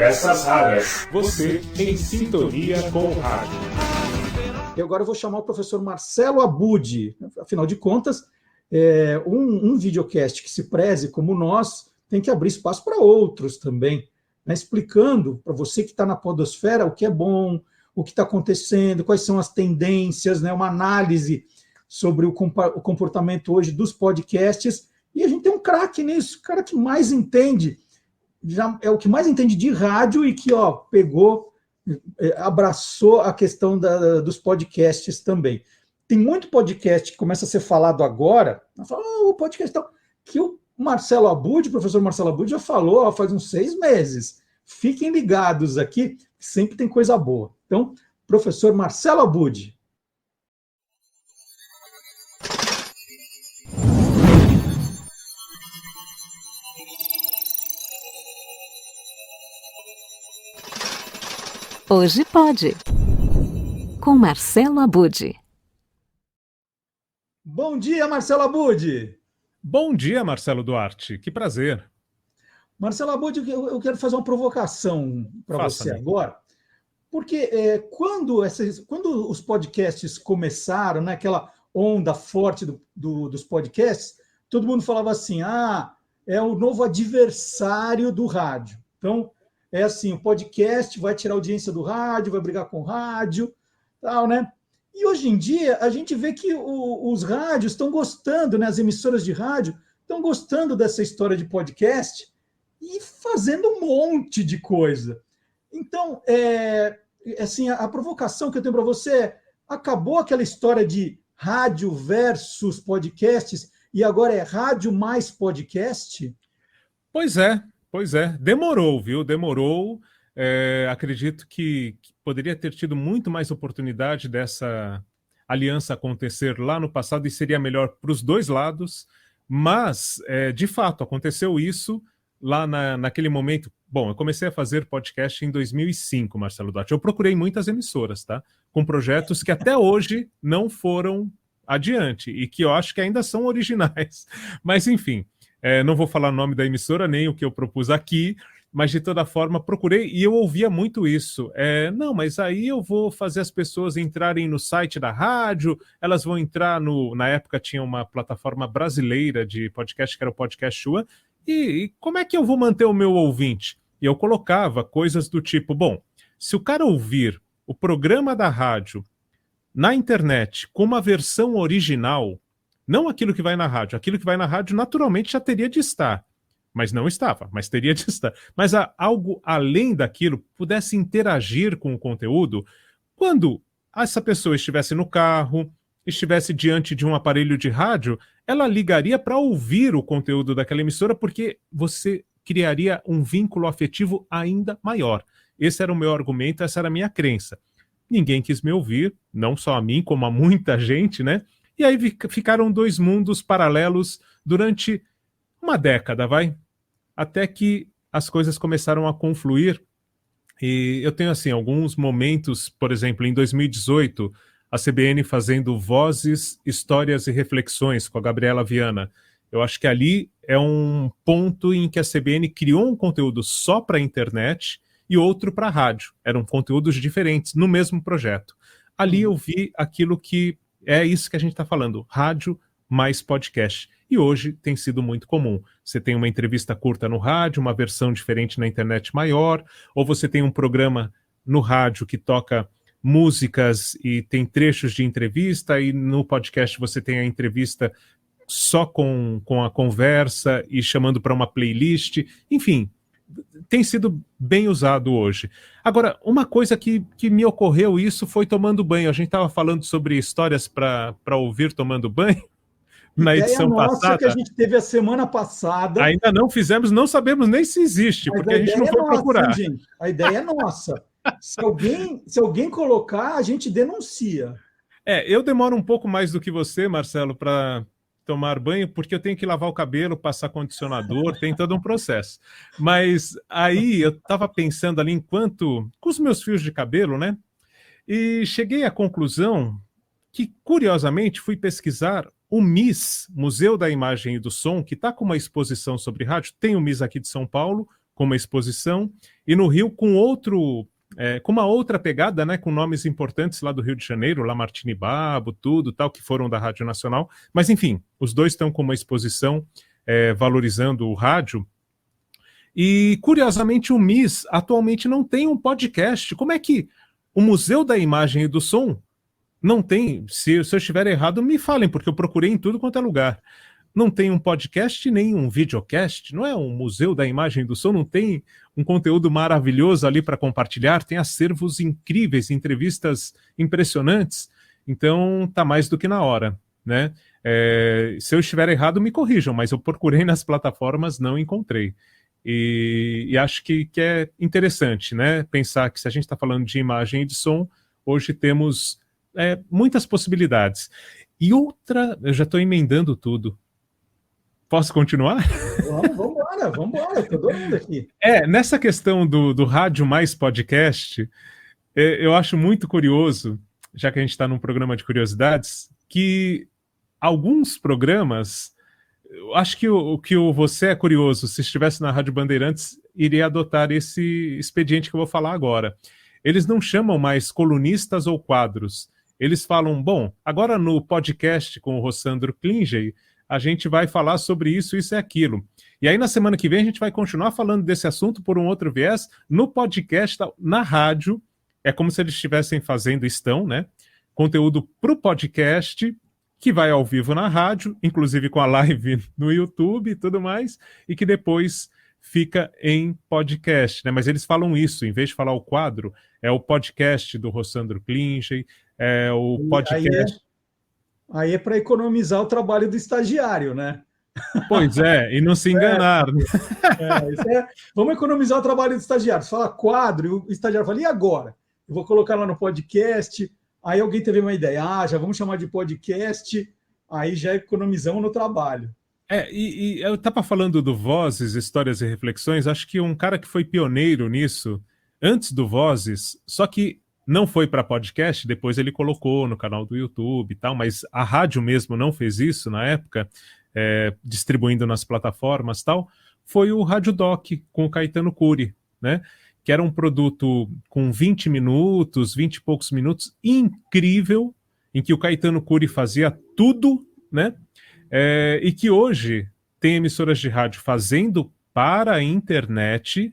Peças raras. Você em sintonia com o rádio. E agora eu vou chamar o professor Marcelo Abud. Afinal de contas, um videocast que se preze como nós tem que abrir espaço para outros também, né? Explicando para você que está na podosfera o que é bom, o que está acontecendo, quais são as tendências, né? Uma análise sobre o comportamento hoje dos podcasts. E a gente tem um craque nisso, o cara que mais entende, já é o que mais entende de rádio e que pegou, abraçou a questão dos podcasts também. Tem muito podcast que começa a ser falado agora, o podcast tal, que o Marcelo Abud, o professor Marcelo Abud, já falou faz uns 6 meses. Fiquem ligados aqui, sempre tem coisa boa. Então, professor Marcelo Abud. Hoje pode, com Marcelo Abud. Bom dia, Marcelo Abud. Bom dia, Marcelo Duarte. Que prazer. Marcelo Abud, eu quero fazer uma provocação para você agora, porque quando os podcasts começaram, né, aquela onda forte dos podcasts, todo mundo falava assim, é o novo adversário do rádio. Então, é assim, o podcast vai tirar a audiência do rádio, vai brigar com o rádio, tal, né? E hoje em dia, a gente vê que os rádios estão gostando, né? As emissoras de rádio estão gostando dessa história de podcast e fazendo um monte de coisa. Então, assim, a provocação que eu tenho para você é, acabou aquela história de rádio versus podcasts e agora é rádio mais podcast? Pois é. Demorou, viu? Demorou. Acredito que poderia ter tido muito mais oportunidade dessa aliança acontecer lá no passado e seria melhor para os dois lados, mas, de fato, aconteceu isso lá naquele momento. Bom, eu comecei a fazer podcast em 2005, Marcelo Duarte. Eu procurei muitas emissoras, tá? Com projetos que até hoje não foram adiante e que eu acho que ainda são originais. Mas, enfim, não vou falar o nome da emissora, nem o que eu propus aqui, mas de toda forma procurei e eu ouvia muito isso. Não, mas aí eu vou fazer as pessoas entrarem no site da rádio, elas vão entrar na época tinha uma plataforma brasileira de podcast, que era o Podcast One, e como é que eu vou manter o meu ouvinte? E eu colocava coisas do tipo, bom, se o cara ouvir o programa da rádio na internet com uma versão original, não aquilo que vai na rádio, aquilo que vai na rádio naturalmente já teria de estar, mas não estava, mas teria de estar. Mas algo além daquilo pudesse interagir com o conteúdo, quando essa pessoa estivesse no carro, estivesse diante de um aparelho de rádio, ela ligaria para ouvir o conteúdo daquela emissora, porque você criaria um vínculo afetivo ainda maior. Esse era o meu argumento, essa era a minha crença. Ninguém quis me ouvir, não só a mim, como a muita gente, né? E aí ficaram dois mundos paralelos durante uma década, até que as coisas começaram a confluir. E eu tenho, assim, alguns momentos, por exemplo, em 2018, a CBN fazendo Vozes, Histórias e Reflexões com a Gabriela Viana. Eu acho que ali é um ponto em que a CBN criou um conteúdo só para a internet e outro para a rádio. Eram conteúdos diferentes no mesmo projeto. Ali eu vi aquilo que é isso que a gente está falando, rádio mais podcast. E hoje tem sido muito comum. Você tem uma entrevista curta no rádio, uma versão diferente na internet maior, ou você tem um programa no rádio que toca músicas e tem trechos de entrevista, e no podcast você tem a entrevista só com a conversa e chamando para uma playlist. Enfim, tem sido bem usado hoje. Agora, uma coisa que me ocorreu, isso foi tomando banho. A gente estava falando sobre histórias para ouvir tomando banho na edição passada. Que a gente teve a semana passada. Ainda não fizemos, não sabemos nem se existe, porque a gente não foi procurar. Gente. A ideia é nossa. Se alguém colocar, a gente denuncia. Eu demoro um pouco mais do que você, Marcelo, para tomar banho, porque eu tenho que lavar o cabelo, passar condicionador, tem todo um processo. Mas aí eu estava pensando ali com os meus fios de cabelo, né? E cheguei à conclusão que, curiosamente, fui pesquisar o MIS, Museu da Imagem e do Som, que está com uma exposição sobre rádio. Tem o MIS aqui de São Paulo, com uma exposição, e no Rio com com uma outra pegada, né, com nomes importantes lá do Rio de Janeiro, Lamartine Babo, tudo, tal, que foram da Rádio Nacional. Mas, enfim, os dois estão com uma exposição valorizando o rádio. E, curiosamente, o MIS atualmente não tem um podcast. Como é que o Museu da Imagem e do Som não tem? Se eu estiver errado, me falem, porque eu procurei em tudo quanto é lugar. Não tem um podcast nem um videocast, não é um Museu da Imagem e do Som, não tem um conteúdo maravilhoso ali para compartilhar, tem acervos incríveis, entrevistas impressionantes, então tá mais do que na hora, né? Se eu estiver errado, me corrijam, mas eu procurei nas plataformas, não encontrei. E acho que é interessante, né? Pensar que se a gente está falando de imagem e de som, hoje temos muitas possibilidades. E outra, eu já estou emendando tudo. Posso continuar? Vamos embora, estou adorando aqui. Nessa questão do rádio mais podcast, eu acho muito curioso, já que a gente está num programa de curiosidades, que alguns programas, eu acho que o Você é Curioso, se estivesse na Rádio Bandeirantes, iria adotar esse expediente que eu vou falar agora. Eles não chamam mais colunistas ou quadros. Eles falam, bom, agora no podcast com o Rossandro Klingey, a gente vai falar sobre isso e aquilo. E aí, na semana que vem, a gente vai continuar falando desse assunto por um outro viés, no podcast, na rádio. É como se eles estão, né? Conteúdo para o podcast, que vai ao vivo na rádio, inclusive com a live no YouTube e tudo mais, e que depois fica em podcast, né? Mas eles falam isso, em vez de falar o quadro, é o podcast do Rossandro Klingey, é o podcast... Aí é para economizar o trabalho do estagiário, né? Pois é, e não se enganar. Vamos economizar o trabalho do estagiário. Você fala quadro, e o estagiário fala, e agora? Eu vou colocar lá no podcast. Aí alguém teve uma ideia, já vamos chamar de podcast, aí já economizamos no trabalho. E eu estava falando do Vozes, Histórias e Reflexões, acho que um cara que foi pioneiro nisso, antes do Vozes, só que não foi para podcast, depois ele colocou no canal do YouTube e tal, mas a rádio mesmo não fez isso na época, distribuindo nas plataformas e tal, foi o Rádio Doc com o Caetano Cury, né? Que era um produto com 20 minutos, 20 e poucos minutos, incrível, em que o Caetano Cury fazia tudo, né? E que hoje tem emissoras de rádio fazendo para a internet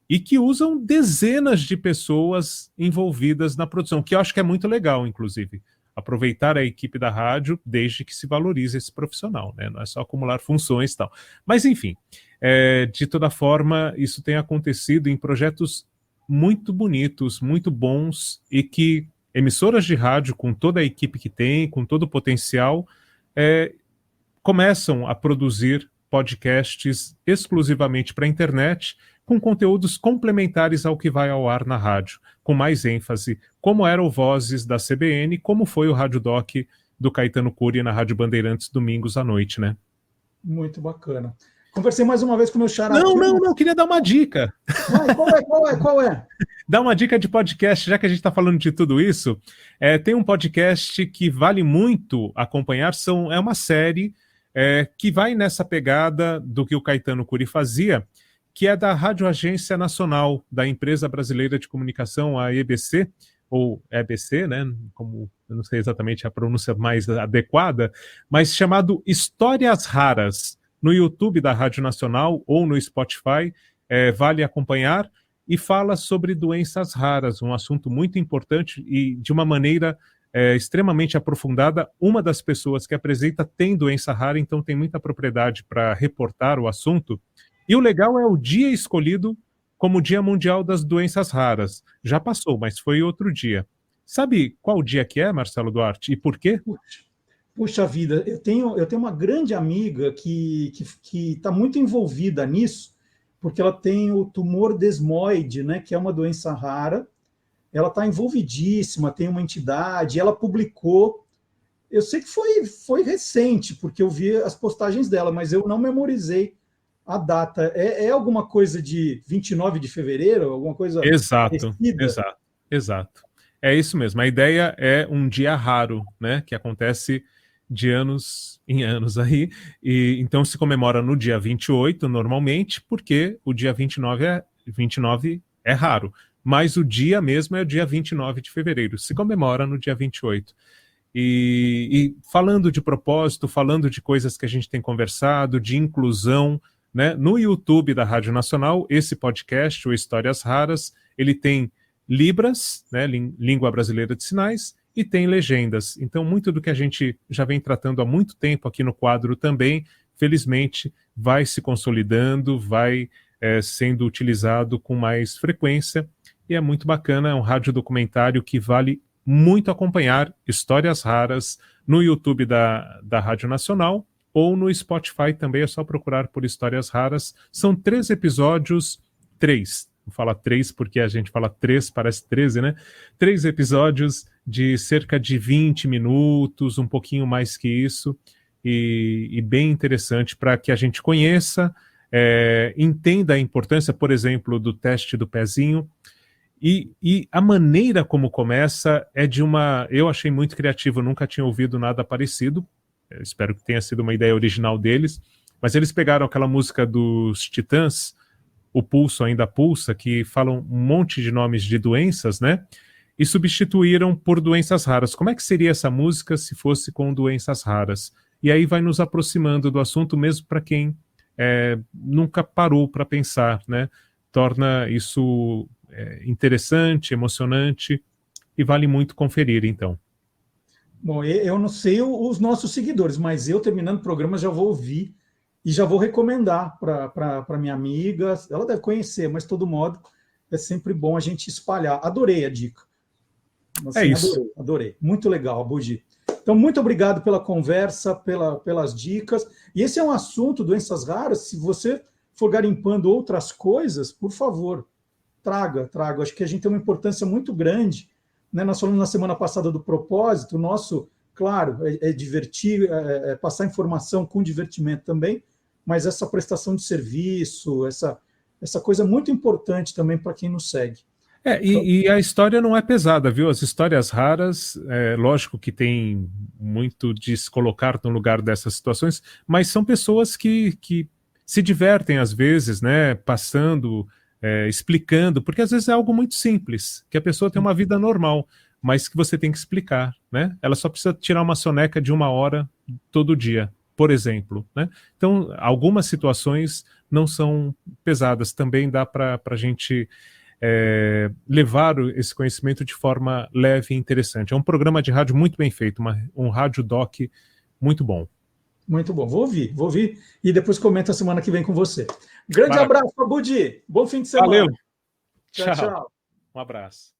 e que usam dezenas de pessoas envolvidas na produção, que eu acho que é muito legal, inclusive. Aproveitar a equipe da rádio desde que se valorize esse profissional, né? Não é só acumular funções e tal. Mas, enfim, de toda forma, isso tem acontecido em projetos muito bonitos, muito bons, e que emissoras de rádio, com toda a equipe que tem, com todo o potencial, começam a produzir podcasts exclusivamente para a internet, com conteúdos complementares ao que vai ao ar na rádio, com mais ênfase, como era o Vozes da CBN, como foi o Rádio Doc do Caetano Cury na Rádio Bandeirantes, domingos à noite, né? Muito bacana. Conversei mais uma vez com o meu xará. Não, queria dar uma dica. Qual é? Dá uma dica de podcast, já que a gente está falando de tudo isso. Tem um podcast que vale muito acompanhar, é uma série que vai nessa pegada do que o Caetano Cury fazia, que é da Rádio Agência Nacional, da Empresa Brasileira de Comunicação, a EBC, ou EBC, né? Como eu não sei exatamente a pronúncia mais adequada, mas chamado Histórias Raras, no YouTube da Rádio Nacional ou no Spotify, vale acompanhar, e fala sobre doenças raras, um assunto muito importante e de uma maneira extremamente aprofundada. Uma das pessoas que apresenta tem doença rara, então tem muita propriedade para reportar o assunto. E o legal é o dia escolhido como Dia Mundial das Doenças Raras. Já passou, mas foi outro dia. Sabe qual dia que é, Marcelo Duarte, e por quê? Puxa vida, eu tenho uma grande amiga que está muito envolvida nisso, porque ela tem o tumor desmoide, né, que é uma doença rara. Ela está envolvidíssima, tem uma entidade, ela publicou. Eu sei que foi recente, porque eu vi as postagens dela, mas eu não memorizei a data. É alguma coisa de 29 de fevereiro? Alguma coisa parecida? Exato. É isso mesmo. A ideia é um dia raro, né, que acontece de anos em anos aí, e então se comemora no dia 28 normalmente, porque o dia 29 é raro, mas o dia mesmo é o dia 29 de fevereiro, se comemora no dia 28. E falando de propósito, falando de coisas que a gente tem conversado, de inclusão, né? No YouTube da Rádio Nacional, esse podcast, o Histórias Raras, ele tem Libras, né? Língua Brasileira de Sinais, e tem legendas. Então, muito do que a gente já vem tratando há muito tempo aqui no quadro também, felizmente, vai se consolidando, vai sendo utilizado com mais frequência, e é muito bacana, é um radiodocumentário que vale muito acompanhar, Histórias Raras, no YouTube da Rádio Nacional, ou no Spotify também, é só procurar por Histórias Raras. São 3 episódios, 3, vou falar 3 porque a gente fala 3, parece 13, né? 3 episódios de cerca de 20 minutos, um pouquinho mais que isso, e bem interessante para que a gente conheça, entenda a importância, por exemplo, do teste do pezinho, e a maneira como começa é de uma... Eu achei muito criativo, nunca tinha ouvido nada parecido, eu espero que tenha sido uma ideia original deles, mas eles pegaram aquela música dos Titãs, O Pulso Ainda Pulsa, que falam um monte de nomes de doenças, né? E substituíram por doenças raras. Como é que seria essa música se fosse com doenças raras? E aí vai nos aproximando do assunto, mesmo para quem nunca parou para pensar, né? Torna isso interessante, emocionante, e vale muito conferir, então. Bom, eu não sei os nossos seguidores, mas eu, terminando o programa, já vou ouvir e já vou recomendar para minha amiga. Ela deve conhecer, mas, de todo modo, é sempre bom a gente espalhar. Adorei a dica. Assim, É isso. Adorei. Muito legal, Abudi. Então, muito obrigado pela conversa, pelas dicas. E esse é um assunto, doenças raras. Se você for garimpando outras coisas, por favor, traga. Acho que a gente tem uma importância muito grande, né? Nós falamos na semana passada do propósito, o nosso, claro, é divertir, é passar informação com divertimento também, mas essa prestação de serviço, essa coisa muito importante também para quem nos segue. E a história não é pesada, viu? As histórias raras, lógico que tem muito de se colocar no lugar dessas situações, mas são pessoas que se divertem às vezes, né? Passando, explicando, porque às vezes é algo muito simples, que a pessoa tem uma vida normal, mas que você tem que explicar, né? Ela só precisa tirar uma soneca de 1 hora todo dia, por exemplo, né? Então, algumas situações não são pesadas, também dá para a gente levar esse conhecimento de forma leve e interessante. É um programa de rádio muito bem feito, um rádio doc muito bom. Muito bom, vou ouvir e depois comento a semana que vem com você. Grande abraço, Abudi, bom fim de semana. Valeu. Tchau. Um abraço.